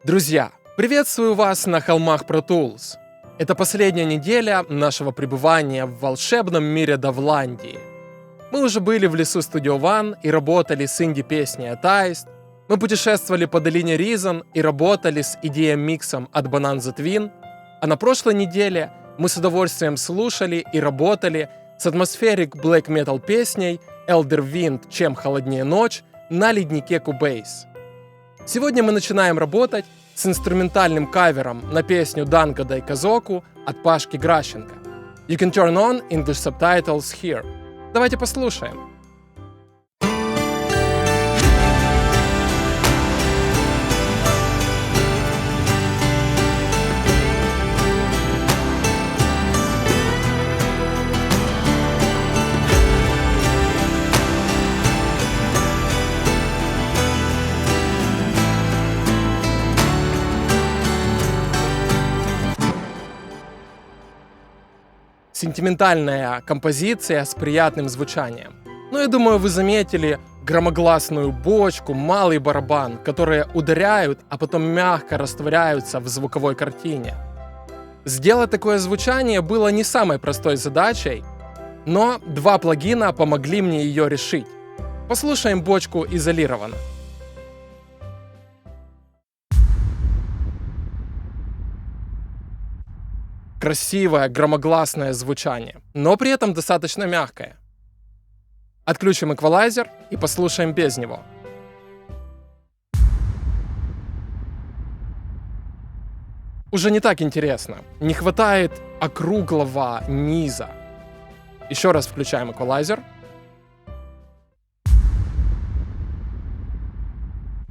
Друзья, приветствую вас на холмах Pro Tools. Это последняя неделя нашего пребывания в волшебном мире Довландии. Мы уже были в лесу Studio One и работали с инди-песней от Aist. Мы путешествовали по долине Reason и работали с EDM-миксом от Bonanza Twin. А на прошлой неделе мы с удовольствием слушали и работали с атмосферик Black Metal песней Elder Wind «Чем холоднее ночь» на леднике Cubase. Сегодня мы начинаем работать с инструментальным кавером на песню Данго Дайказоку от Пашки Гращенко. You can turn on English subtitles here. Давайте послушаем. Сентиментальная композиция с приятным звучанием. Но я думаю, вы заметили громогласную бочку, малый барабан, которые ударяют, а потом мягко растворяются в звуковой картине. Сделать такое звучание было не самой простой задачей, но два плагина помогли мне ее решить. Послушаем бочку изолированно. Красивое, громогласное звучание, но при этом достаточно мягкое. Отключим эквалайзер и послушаем без него. Уже не так интересно. Не хватает округлого низа. Еще раз включаем эквалайзер.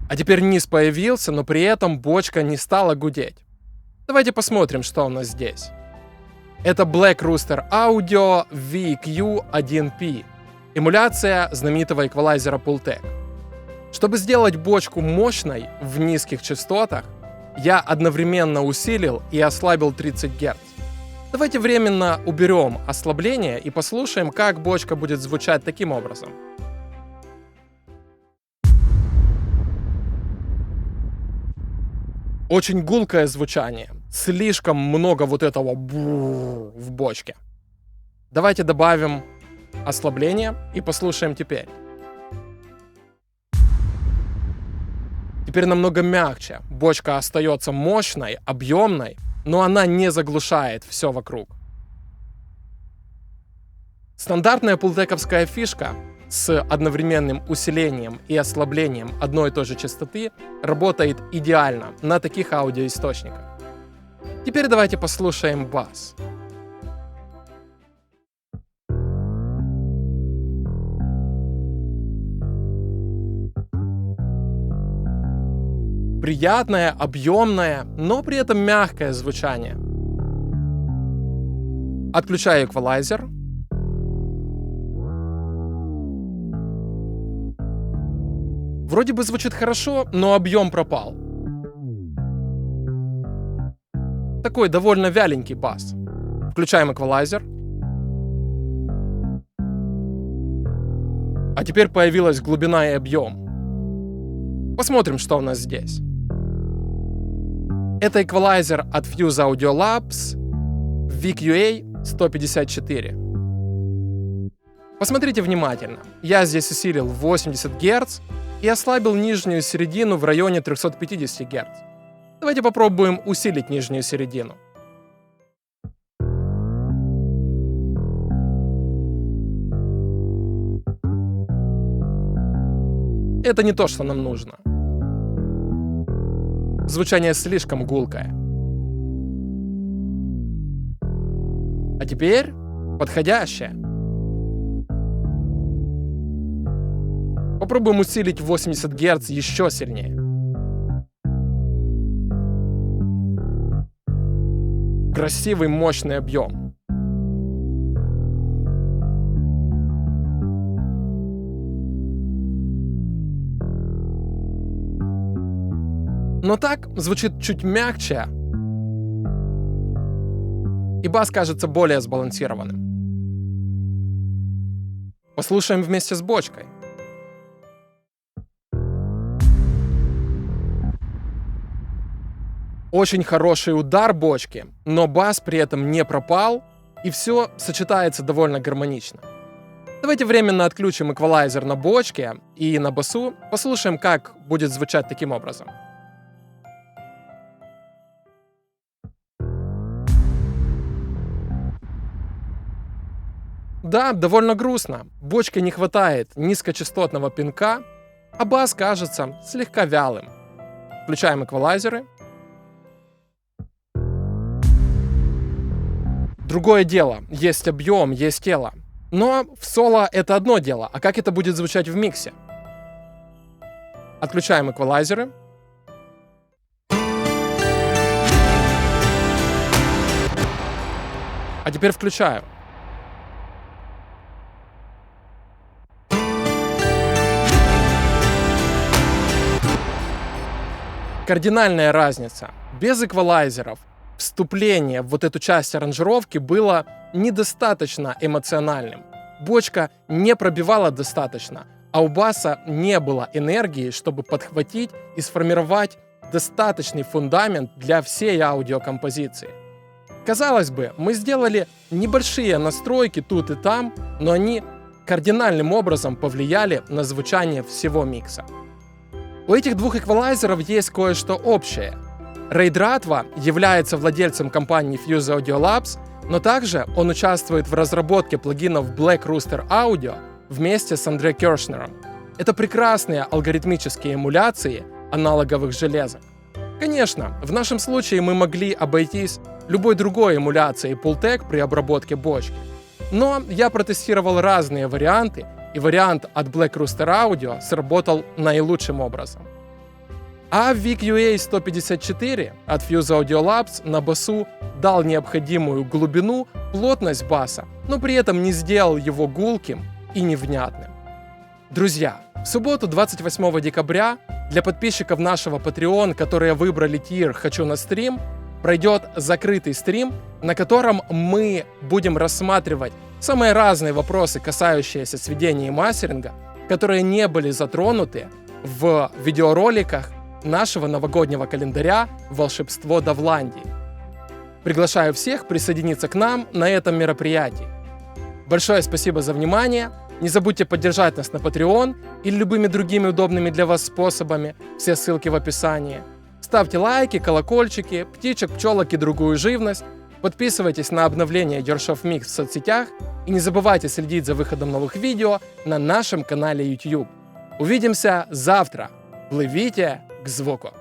А теперь низ появился, но при этом бочка не стала гудеть. Давайте посмотрим, что у нас здесь. Это Black Rooster Audio VQ1P, эмуляция знаменитого эквалайзера Pultec. Чтобы сделать бочку мощной в низких частотах, я одновременно усилил и ослабил 30 Гц. Давайте временно уберем ослабление и послушаем, как бочка будет звучать таким образом. Очень гулкое звучание. Слишком много вот этого в бочке. Давайте добавим ослабление и послушаем теперь. Теперь намного мягче. Бочка остается мощной, объемной, но она не заглушает все вокруг. Стандартная пултековская фишка с одновременным усилением и ослаблением одной и той же частоты работает идеально на таких аудиоисточниках. Теперь давайте послушаем бас. Приятное, объемное, но при этом мягкое звучание. Отключаю эквалайзер. Вроде бы звучит хорошо, но объем пропал. Такой довольно вяленький бас. Включаем эквалайзер. А теперь появилась глубина и объем. Посмотрим, что у нас здесь. Это эквалайзер от Fuse Audio Labs VQA 154. Посмотрите внимательно. Я здесь усилил 80 Гц и ослабил нижнюю середину в районе 350 Гц. Давайте попробуем усилить нижнюю середину. Это не то, что нам нужно. Звучание слишком гулкое. А теперь подходящее. Попробуем усилить 80 Гц еще сильнее. Красивый, мощный объем. Но так звучит чуть мягче, и бас кажется более сбалансированным. Послушаем вместе с бочкой. очень хороший удар бочки, но бас при этом не пропал, и все сочетается довольно гармонично. Давайте временно отключим эквалайзер на бочке и на басу, послушаем, как будет звучать таким образом. Да, довольно грустно. Бочке не хватает низкочастотного пинка, а бас кажется слегка вялым. Включаем эквалайзеры. Другое дело, есть объем, есть тело. Но в соло это одно дело, а как это будет звучать в миксе? Отключаем эквалайзеры. А теперь включаю. Кардинальная разница. Без эквалайзеров вступление в вот эту часть аранжировки было недостаточно эмоциональным. Бочка не пробивала достаточно, а у баса не было энергии, чтобы подхватить и сформировать достаточный фундамент для всей аудиокомпозиции. Казалось бы, мы сделали небольшие настройки тут и там, но они кардинальным образом повлияли на звучание всего микса. У этих двух эквалайзеров есть кое-что общее. Рэй Дратва является владельцем компании Fuse Audio Labs, но также он участвует в разработке плагинов Black Rooster Audio вместе с Андре Кершнером. Это прекрасные алгоритмические эмуляции аналоговых железок. Конечно, в нашем случае мы могли обойтись любой другой эмуляцией Pultec при обработке бочки. Но я протестировал разные варианты, и вариант от Black Rooster Audio сработал наилучшим образом. А VIC UA154 от Fuse Audio Labs на басу дал необходимую глубину, плотность баса, но при этом не сделал его гулким и невнятным. Друзья, в субботу 28 декабря для подписчиков нашего Patreon, которые выбрали тир «Хочу на стрим», пройдет закрытый стрим, на котором мы будем рассматривать самые разные вопросы, касающиеся сведения и мастеринга, которые не были затронуты в видеороликах нашего новогоднего календаря «Волшебство Довландии». Приглашаю всех присоединиться к нам на этом мероприятии. Большое спасибо за внимание. Не забудьте поддержать нас на Patreon или любыми другими удобными для вас способами. Все ссылки в описании. Ставьте лайки, колокольчики, птичек, пчелок и другую живность. Подписывайтесь на обновления Ершов Микс в соцсетях и не забывайте следить за выходом новых видео на нашем канале YouTube. Увидимся завтра. Пливите к звуку.